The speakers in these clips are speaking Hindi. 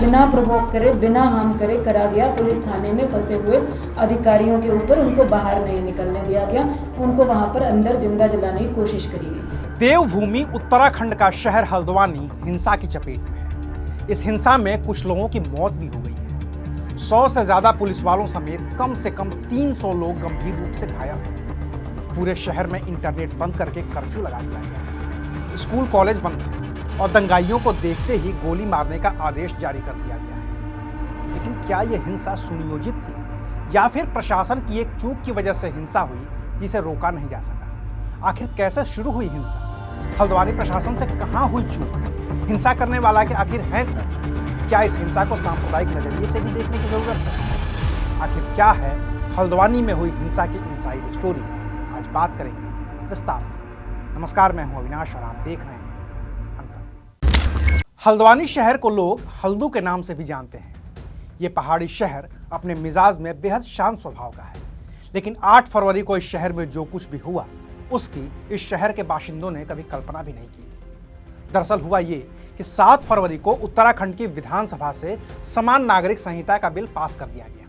बिना प्रोवोक करे, बिना हार्म करे करा गया। पुलिस थाने में फंसे हुए अधिकारियों के ऊपर उनको बाहर नहीं निकलने दिया गया, उनको वहां पर अंदर जिंदा जलाने की कोशिश करी गई। देवभूमि उत्तराखंड का शहर हल्द्वानी हिंसा की चपेट में है। इस हिंसा में कुछ लोगों की मौत भी हो गई है। 100 से ज्यादा पुलिस वालों समेत कम से कम 300 लोग गंभीर रूप से घायल हैं। पूरे शहर में इंटरनेट बंद करके कर्फ्यू लगा दिया गया है। स्कूल कॉलेज बंद है और दंगाइयों को देखते ही गोली मारने का आदेश जारी कर दिया गया है। लेकिन क्या यह हिंसा सुनियोजित थी या फिर प्रशासन की एक चूक की वजह से हिंसा हुई जिसे रोका नहीं जा सका? आखिर कैसे शुरू हुई हिंसा? हल्द्वानी प्रशासन से कहां हुई चूक? हिंसा करने वाला के आखिर है कौन? क्या इस हिंसा को सांप्रदायिक नजरिए से भी देखने की जरूरत है? आखिर क्या है हल्द्वानी में हुई हिंसा की इनसाइड स्टोरी? आज बात करेंगे विस्तार से। नमस्कार, मैं हूं अविनाश और आप देख रहे हैं हल्द्वानी शहर को लोग हल्दू के नाम से भी जानते हैं। ये पहाड़ी शहर अपने मिजाज में बेहद शांत स्वभाव का है, लेकिन 8 फरवरी को इस शहर में जो कुछ भी हुआ उसकी इस शहर के बाशिंदों ने कभी कल्पना भी नहीं की थी। दरअसल हुआ ये कि 7 फरवरी को उत्तराखंड की विधानसभा से समान नागरिक संहिता का बिल पास कर दिया गया।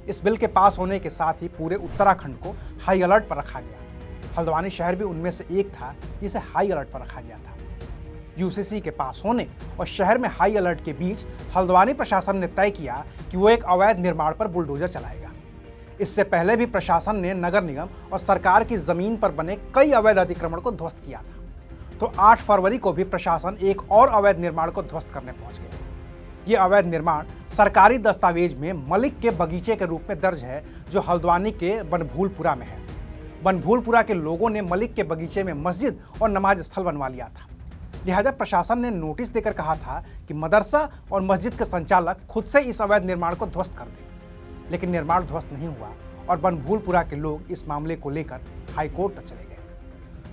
इस बिल के पास होने के साथ ही पूरे उत्तराखंड को हाई अलर्ट पर रखा गया। हल्द्वानी शहर भी उनमें से एक था जिसे हाई अलर्ट पर रखा गया था। यूसीसी के पास होने और शहर में हाई अलर्ट के बीच हल्द्वानी प्रशासन ने तय किया कि वो एक अवैध निर्माण पर बुलडोजर चलाएगा। इससे पहले भी प्रशासन ने नगर निगम और सरकार की जमीन पर बने कई अवैध अतिक्रमण को ध्वस्त किया था। तो 8 फरवरी को भी प्रशासन एक और अवैध निर्माण को ध्वस्त करने पहुंच गया। ये अवैध निर्माण सरकारी दस्तावेज में मलिक के बगीचे के रूप में दर्ज है, जो हल्द्वानी के बनभूलपुरा में है। बनभूलपुरा के लोगों ने मलिक के बगीचे में मस्जिद और नमाज स्थल बनवा लिया था। लिहाजा प्रशासन ने नोटिस देकर कहा था कि मदरसा और मस्जिद के संचालक खुद से इस अवैध निर्माण को ध्वस्त कर दें। लेकिन निर्माण ध्वस्त नहीं हुआ और बनभूलपुरा के लोग इस मामले को लेकर हाईकोर्ट तक चले गए।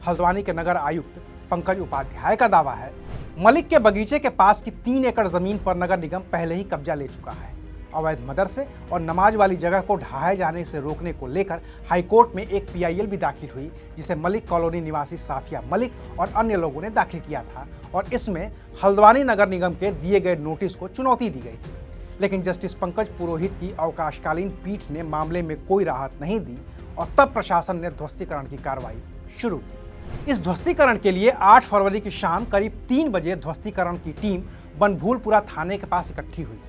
हल्द्वानी के नगर आयुक्त पंकज उपाध्याय का दावा है मलिक के बगीचे के पास की 3 एकड़ जमीन पर नगर निगम पहले ही कब्जा ले चुका है। अवैध मदरसे और नमाज वाली जगह को ढहाए जाने से रोकने को लेकर हाईकोर्ट में एक PIL भी दाखिल हुई, जिसे मलिक कॉलोनी निवासी साफिया मलिक और अन्य लोगों ने दाखिल किया था और इसमें हल्द्वानी नगर निगम के दिए गए नोटिस को चुनौती दी गई थी। लेकिन जस्टिस पंकज पुरोहित की अवकाशकालीन पीठ ने मामले में कोई राहत नहीं दी और तब प्रशासन ने ध्वस्तीकरण की कार्रवाई शुरू की। इस ध्वस्तीकरण के लिए 8 फरवरी की शाम करीब 3 बजे ध्वस्तीकरण की टीम बनभूलपुरा थाने के पास इकट्ठी हुई।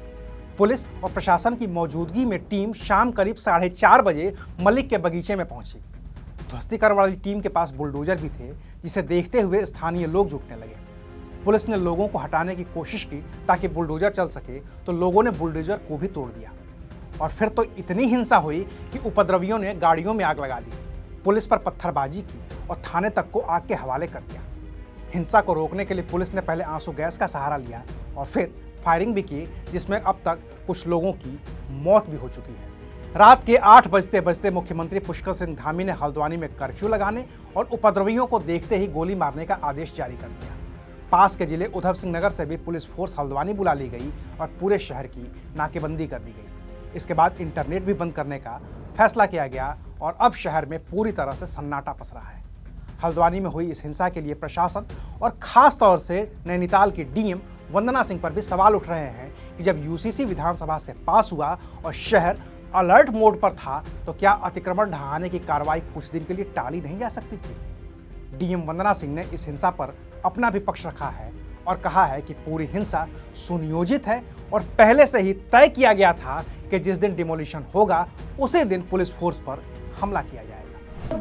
पुलिस और प्रशासन की मौजूदगी में टीम शाम करीब 4:30 बजे मलिक के बगीचे में पहुंची। ध्वस्तीकरण वाली टीम के पास बुलडोजर भी थे, जिसे देखते हुए स्थानीय लोग जुटने लगे। पुलिस ने लोगों को हटाने की कोशिश की ताकि बुलडोजर चल सके, तो लोगों ने बुलडोजर को भी तोड़ दिया और फिर तो इतनी हिंसा हुई कि उपद्रवियों ने गाड़ियों में आग लगा दी, पुलिस पर पत्थरबाजी की और थाने तक को आग के हवाले कर दिया। हिंसा को रोकने के लिए पुलिस ने पहले आंसू गैस का सहारा लिया और फिर फायरिंग भी की, जिसमें अब तक कुछ लोगों की मौत भी हो चुकी है। रात के 8 बजते बजते मुख्यमंत्री पुष्कर सिंह धामी ने हल्द्वानी में कर्फ्यू लगाने और उपद्रवियों को देखते ही गोली मारने का आदेश जारी कर दिया। पास के जिले उधम सिंह नगर से भी पुलिस फोर्स हल्द्वानी बुला ली गई और पूरे शहर की नाकेबंदी कर दी गई। इसके बाद इंटरनेट भी बंद करने का फैसला किया गया और अब शहर में पूरी तरह से सन्नाटा पसरा है। हल्द्वानी में हुई इस हिंसा के लिए प्रशासन और खास तौर से नैनीताल की DM वंदना सिंह पर भी सवाल उठ रहे हैं कि जब यूसीसी विधानसभा से पास हुआ और शहर अलर्ट मोड पर था, तो क्या अतिक्रमण ढहाने की कार्रवाई कुछ दिन के लिए टाली नहीं जा सकती थी? DM वंदना सिंह ने इस हिंसा पर अपना भी पक्ष रखा है और कहा है कि पूरी हिंसा सुनियोजित है और पहले से ही तय किया गया था कि जिस दिन डिमोलिशन होगा उसी दिन पुलिस फोर्स पर हमला किया जाएगा।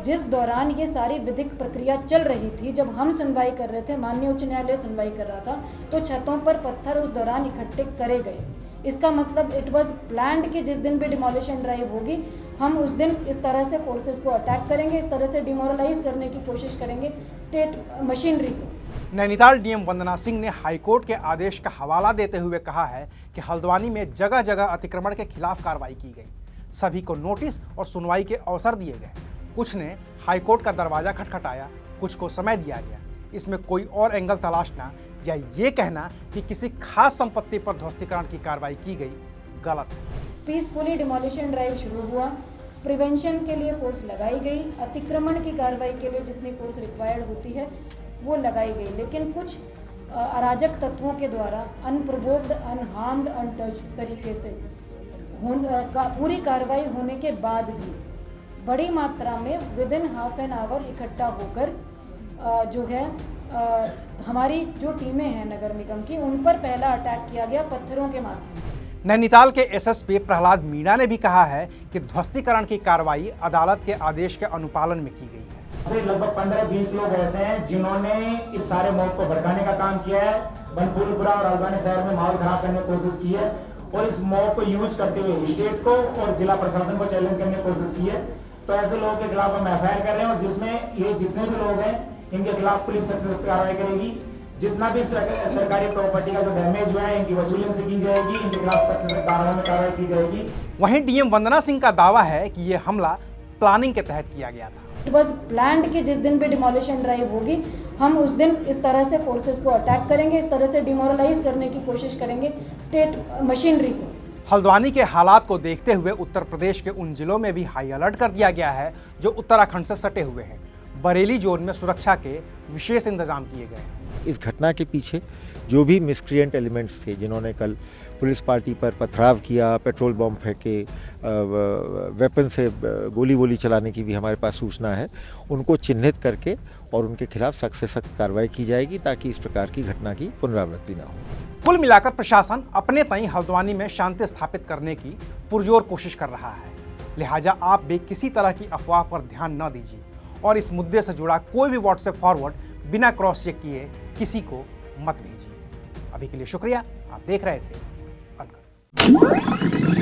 जिस दौरान ये सारी विधिक प्रक्रिया चल रही थी, जब हम सुनवाई कर रहे थे, माननीय उच्च न्यायालय सुनवाई कर रहा था, तो छतों पर पत्थर उस दौरान इकट्ठे करे गए। इसका मतलब इट वाज प्लान्ड कि जिस दिन भी डिमोलिशन ड्राइव होगी, हम उस दिन इस तरह से फोर्सेस को अटैक करेंगे, इस तरह से डिमोरलाइज करने की कोशिश करेंगे स्टेट मशीनरी को। नैनीताल DM वंदना सिंह ने हाईकोर्ट के आदेश का हवाला देते हुए कहा है कि हल्द्वानी में जगह जगह अतिक्रमण के खिलाफ कार्रवाई की गई, सभी को नोटिस और सुनवाई के अवसर दिए गए। कुछ ने हाईकोर्ट का दरवाजा खटखटाया, कुछ को समय दिया गया। इसमें कोई और एंगल तलाशना या ये कहना कि किसी खास संपत्ति पर ध्वस्तीकरण की कार्रवाई की गई गलत है। पीसफुली डिमोलिशन ड्राइव शुरू हुआ, प्रिवेंशन के लिए फोर्स लगाई गई, अतिक्रमण की कार्रवाई के लिए जितनी फोर्स रिक्वायर्ड होती है वो लगाई गई, लेकिन कुछ अराजक तत्वों के द्वारा अनप्रोवोक्ड, अनहार्म्ड, अनटच्ड तरीके से पूरी कार्रवाई होने के बाद भी बड़ी मात्रा में with in half an hour इकट्ठा होकर जो है हमारी जो टीमें हैं नगर निगम की, उन पर पहला अटैक किया गया पत्थरों के माध्यम से। नैनीताल के एसएसपी प्रहलाद मीणा ने भी कहा है कि ध्वस्तीकरण की कार्रवाई अदालत के आदेश के अनुपालन में की गई है। लगभग 15-20 लोग ऐसे हैं जिन्होंने इस सारे मॉब को भड़काने का काम किया है, बनफूलपुरा और हल्द्वानी शहर में माहौल खराब करने की कोशिश की है और इस मॉब को यूज करते हुए स्टेट को और जिला प्रशासन को चैलेंज करने की कोशिश की है। तो ऐसे लोगों के खिलाफ हम एफआईआर कर रहे हैं और जिसमें ये जितने भी लोग हैं इनके खिलाफ पुलिस सख्त कार्रवाई करेगी। जितना भी सरकारी प्रॉपर्टी का जो डैमेज हुआ है इनकी वसूली से की जाएगी, इनके खिलाफ सख्त कार्रवाई की जाएगी। वहीं डीएम वंदना सिंह का दावा है कि ये हमला प्लानिंग के तहत किया गया था। इट वॉज प्लान्ड कि जिस दिन भी डिमोलिशन ड्राइव होगी हम उस दिन इस तरह से फोर्सेस को अटैक करेंगे, इस तरह से डिमोरलाइज करने की कोशिश करेंगे स्टेट मशीनरी को। हल्द्वानी के हालात को देखते हुए उत्तर प्रदेश के उन जिलों में भी हाई अलर्ट कर दिया गया है जो उत्तराखंड से सटे हुए हैं। बरेली जोन में सुरक्षा के विशेष इंतजाम किए गए हैं। इस घटना के पीछे जो भी मिसक्रिएंट एलिमेंट्स थे जिन्होंने कल पुलिस पार्टी पर पथराव किया, पेट्रोल बम फेंके, वेपन से गोली वोली चलाने की भी हमारे पास सूचना है, उनको चिन्हित करके और उनके खिलाफ सख्त से सख्त कार्रवाई की जाएगी ताकि इस प्रकार की घटना की पुनरावृत्ति न हो। कुल मिलाकर प्रशासन अपने तई हल्द्वानी में शांति स्थापित करने की पुरजोर कोशिश कर रहा है। लिहाजा आप भी किसी तरह की अफवाह पर ध्यान न दीजिए और इस मुद्दे से जुड़ा कोई भी व्हाट्सएप फॉरवर्ड बिना क्रॉस चेक किए किसी को मत भेजिए। अभी के लिए शुक्रिया। आप देख रहे थे अनकट।